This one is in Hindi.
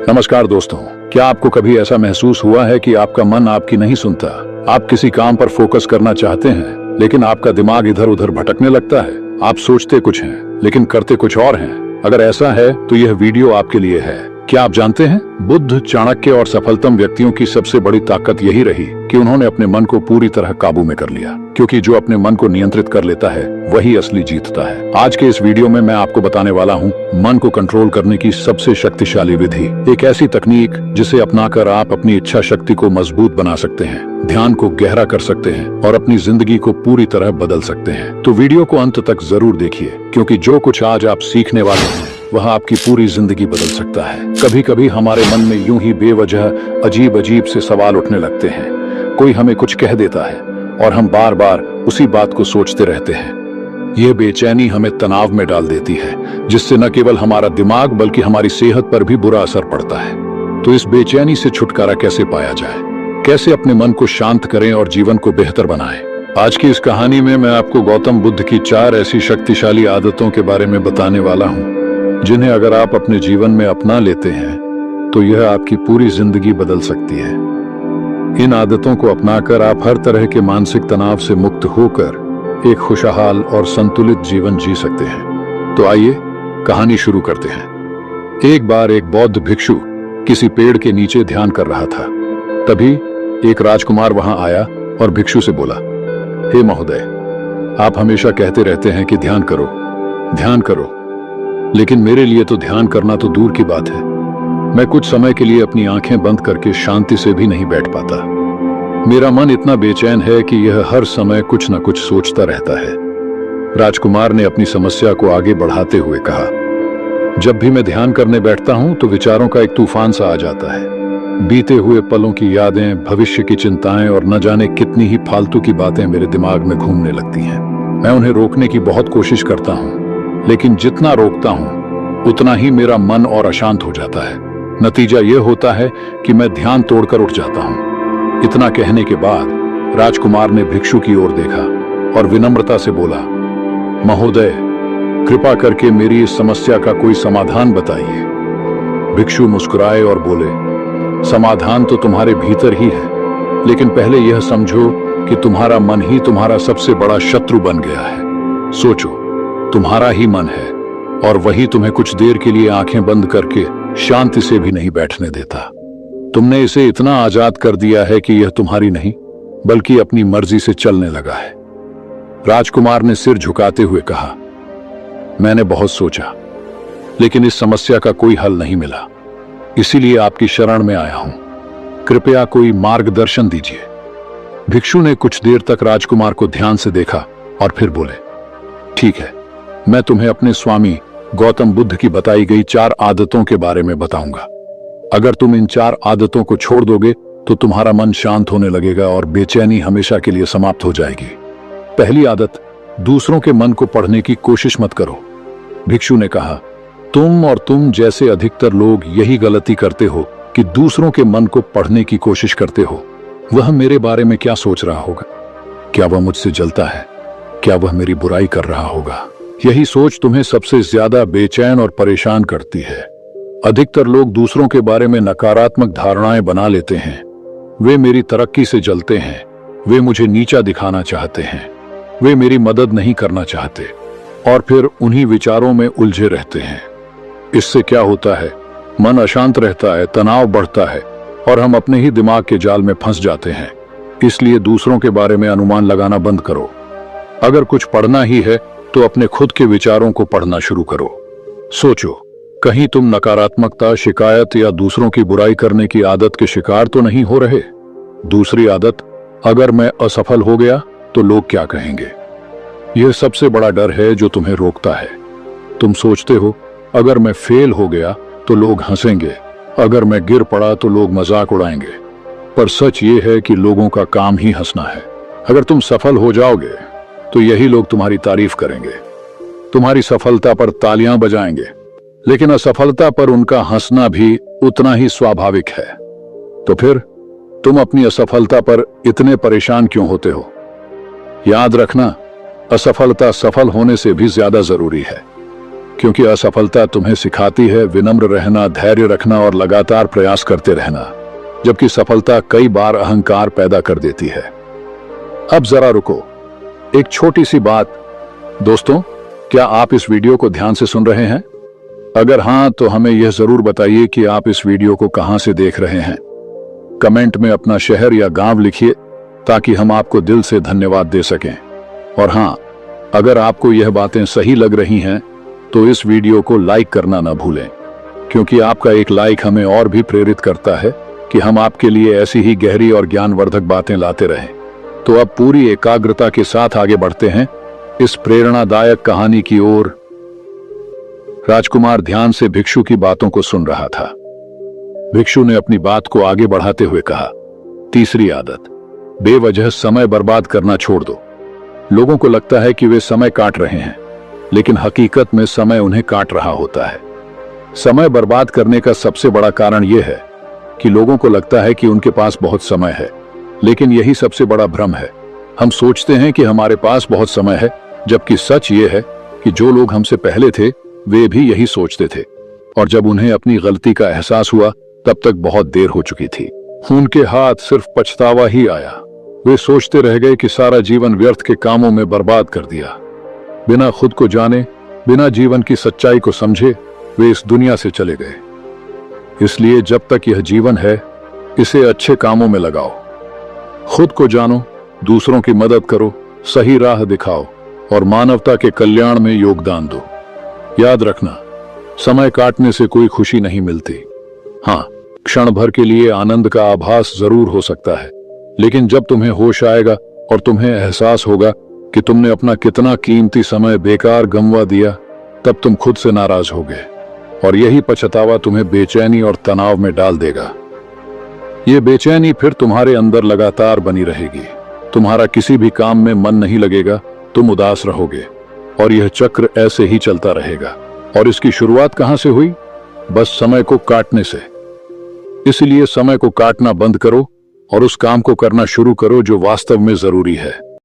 नमस्कार दोस्तों, क्या आपको कभी ऐसा महसूस हुआ है कि आपका मन आपकी नहीं सुनता? आप किसी काम पर फोकस करना चाहते हैं, लेकिन आपका दिमाग इधर उधर भटकने लगता है। आप सोचते कुछ हैं, लेकिन करते कुछ और हैं। अगर ऐसा है तो यह वीडियो आपके लिए है। क्या आप जानते हैं, बुद्ध, चाणक्य और सफलतम व्यक्तियों की सबसे बड़ी ताकत यही रही कि उन्होंने अपने मन को पूरी तरह काबू में कर लिया। क्योंकि जो अपने मन को नियंत्रित कर लेता है वही असली जीतता है। आज के इस वीडियो में मैं आपको बताने वाला हूँ मन को कंट्रोल करने की सबसे शक्तिशाली विधि, एक ऐसी तकनीक जिसे अपनाकर आप अपनी इच्छा शक्ति को मजबूत बना सकते हैं, ध्यान को गहरा कर सकते हैं और अपनी जिंदगी को पूरी तरह बदल सकते हैं। तो वीडियो को अंत तक जरूर देखिए, क्योंकि जो कुछ आज आप सीखने वाले हैं वह आपकी पूरी जिंदगी बदल सकता है। कभी कभी हमारे मन में यूं ही बेवजह अजीब अजीब से सवाल उठने लगते हैं। कोई हमें कुछ कह देता है और हम बार बार उसी बात को सोचते रहते हैं। यह बेचैनी हमें तनाव में डाल देती है, जिससे न केवल हमारा दिमाग बल्कि हमारी सेहत पर भी बुरा असर पड़ता है। तो इस बेचैनी से छुटकारा कैसे पाया जाए, कैसे अपने मन को शांत करें और जीवन को बेहतर बनाएं? आज की इस कहानी में मैं आपको गौतम बुद्ध की 4 ऐसी शक्तिशाली आदतों के बारे में बताने वाला हूँ, जिन्हें अगर आप अपने जीवन में अपना लेते हैं तो यह आपकी पूरी जिंदगी बदल सकती है। इन आदतों को अपनाकर आप हर तरह के मानसिक तनाव से मुक्त होकर एक खुशहाल और संतुलित जीवन जी सकते हैं। तो आइए कहानी शुरू करते हैं। एक बार एक बौद्ध भिक्षु किसी पेड़ के नीचे ध्यान कर रहा था। तभी एक राजकुमार वहां आया और भिक्षु से बोला, हे महोदय, आप हमेशा कहते रहते हैं कि ध्यान करो, ध्यान करो, लेकिन मेरे लिए तो ध्यान करना तो दूर की बात है। मैं कुछ समय के लिए अपनी आंखें बंद करके शांति से भी नहीं बैठ पाता। मेरा मन इतना बेचैन है कि यह हर समय कुछ न कुछ सोचता रहता है। राजकुमार ने अपनी समस्या को आगे बढ़ाते हुए कहा, जब भी मैं ध्यान करने बैठता हूं तो विचारों का एक तूफान सा आ जाता है। बीते हुए पलों की यादें, भविष्य की चिंताएं और न जाने कितनी ही फालतू की बातें मेरे दिमाग में घूमने लगती हैं। मैं उन्हें रोकने की बहुत कोशिश करता हूं, लेकिन जितना रोकता हूं उतना ही मेरा मन और अशांत हो जाता है। नतीजा यह होता है कि मैं ध्यान तोड़कर उठ जाता हूं। इतना कहने के बाद राजकुमार ने भिक्षु की ओर देखा और विनम्रता से बोला, महोदय, कृपा करके मेरी इस समस्या का कोई समाधान बताइए। भिक्षु मुस्कुराए और बोले, समाधान तो तुम्हारे भीतर ही है, लेकिन पहले यह समझो कि तुम्हारा मन ही तुम्हारा सबसे बड़ा शत्रु बन गया है। सोचो, तुम्हारा ही मन है और वही तुम्हें कुछ देर के लिए आंखें बंद करके शांति से भी नहीं बैठने देता। तुमने इसे इतना आजाद कर दिया है कि यह तुम्हारी नहीं बल्कि अपनी मर्जी से चलने लगा है। राजकुमार ने सिर झुकाते हुए कहा, मैंने बहुत सोचा, लेकिन इस समस्या का कोई हल नहीं मिला, इसीलिए आपकी शरण में आया हूं। कृपया कोई मार्गदर्शन दीजिए। भिक्षु ने कुछ देर तक राजकुमार को ध्यान से देखा और फिर बोले, ठीक है, मैं तुम्हें अपने स्वामी गौतम बुद्ध की बताई गई 4 आदतों के बारे में बताऊंगा। अगर तुम इन 4 आदतों को छोड़ दोगे तो तुम्हारा मन शांत होने लगेगा और बेचैनी हमेशा के लिए समाप्त हो जाएगी। पहली आदत, दूसरों के मन को पढ़ने की कोशिश मत करो। भिक्षु ने कहा, तुम और तुम जैसे अधिकतर लोग यही गलती करते हो कि दूसरों के मन को पढ़ने की कोशिश करते हो। वह मेरे बारे में क्या सोच रहा होगा? क्या वह मुझसे जलता है? क्या वह मेरी बुराई कर रहा होगा? यही सोच तुम्हें सबसे ज्यादा बेचैन और परेशान करती है। अधिकतर लोग दूसरों के बारे में नकारात्मक धारणाएं बना लेते हैं। वे मेरी तरक्की से जलते हैं, वे मुझे नीचा दिखाना चाहते हैं, वे मेरी मदद नहीं करना चाहते और फिर उन्हीं विचारों में उलझे रहते हैं। इससे क्या होता है, मन अशांत रहता है, तनाव बढ़ता है और हम अपने ही दिमाग के जाल में फंस जाते हैं। इसलिए दूसरों के बारे में अनुमान लगाना बंद करो। अगर कुछ पढ़ना ही है तो अपने खुद के विचारों को पढ़ना शुरू करो। सोचो, कहीं तुम नकारात्मकता, शिकायत या दूसरों की बुराई करने की आदत के शिकार तो नहीं हो रहे? दूसरी आदत, अगर मैं असफल हो गया तो लोग क्या कहेंगे? यह सबसे बड़ा डर है जो तुम्हें रोकता है। तुम सोचते हो, अगर मैं फेल हो गया तो लोग हंसेंगे, अगर मैं गिर पड़ा तो लोग मजाक उड़ाएंगे। पर सच ये है कि लोगों का काम ही हंसना है। अगर तुम सफल हो जाओगे तो यही लोग तुम्हारी तारीफ करेंगे, तुम्हारी सफलता पर तालियां बजाएंगे, लेकिन असफलता पर उनका हंसना भी उतना ही स्वाभाविक है। तो फिर तुम अपनी असफलता पर इतने परेशान क्यों होते हो? याद रखना, असफलता सफल होने से भी ज्यादा जरूरी है। क्योंकि असफलता तुम्हें सिखाती है विनम्र रहना, धैर्य रखना और लगातार प्रयास करते रहना, जबकि सफलता कई बार अहंकार पैदा कर देती है। अब जरा रुको, एक छोटी सी बात। दोस्तों, क्या आप इस वीडियो को ध्यान से सुन रहे हैं? अगर हाँ, तो हमें यह जरूर बताइए कि आप इस वीडियो को कहां से देख रहे हैं। कमेंट में अपना शहर या गांव लिखिए ताकि हम आपको दिल से धन्यवाद दे सकें। और हाँ, अगर आपको यह बातें सही लग रही हैं तो इस वीडियो को लाइक करना ना भूलें, क्योंकि आपका एक लाइक हमें और भी प्रेरित करता है कि हम आपके लिए ऐसी ही गहरी और ज्ञानवर्धक बातें लाते रहें। तो अब पूरी एकाग्रता के साथ आगे बढ़ते हैं इस प्रेरणादायक कहानी की ओर। राजकुमार ध्यान से भिक्षु की बातों को सुन रहा था। भिक्षु ने अपनी बात को आगे बढ़ाते हुए कहा, तीसरी आदत, बेवजह समय बर्बाद करना छोड़ दो। लोगों को लगता है कि वे समय काट रहे हैं, लेकिन हकीकत में समय उन्हें काट रहा होता है। समय बर्बाद करने का सबसे बड़ा कारण यह है कि लोगों को लगता है कि उनके पास बहुत समय है, लेकिन यही सबसे बड़ा भ्रम है। हम सोचते हैं कि हमारे पास बहुत समय है, जबकि सच ये है कि जो लोग हमसे पहले थे वे भी यही सोचते थे, और जब उन्हें अपनी गलती का एहसास हुआ तब तक बहुत देर हो चुकी थी। उनके हाथ सिर्फ पछतावा ही आया। वे सोचते रह गए कि सारा जीवन व्यर्थ के कामों में बर्बाद कर दिया। बिना खुद को जाने, बिना जीवन की सच्चाई को समझे वे इस दुनिया से चले गए। इसलिए जब तक यह जीवन है, इसे अच्छे कामों में लगाओ। खुद को जानो, दूसरों की मदद करो, सही राह दिखाओ और मानवता के कल्याण में योगदान दो। याद रखना, समय काटने से कोई खुशी नहीं मिलती। हाँ, क्षण भर के लिए आनंद का आभास जरूर हो सकता है, लेकिन जब तुम्हें होश आएगा और तुम्हें एहसास होगा कि तुमने अपना कितना कीमती समय बेकार गंवा दिया, तब तुम खुद से नाराज होगे, और यही पछतावा तुम्हें बेचैनी और तनाव में डाल देगा। ये बेचैनी फिर तुम्हारे अंदर लगातार बनी रहेगी। तुम्हारा किसी भी काम में मन नहीं लगेगा, तुम उदास रहोगे, और यह चक्र ऐसे ही चलता रहेगा। और इसकी शुरुआत कहां से हुई? बस समय को काटने से। इसलिए समय को काटना बंद करो और उस काम को करना शुरू करो जो वास्तव में जरूरी है।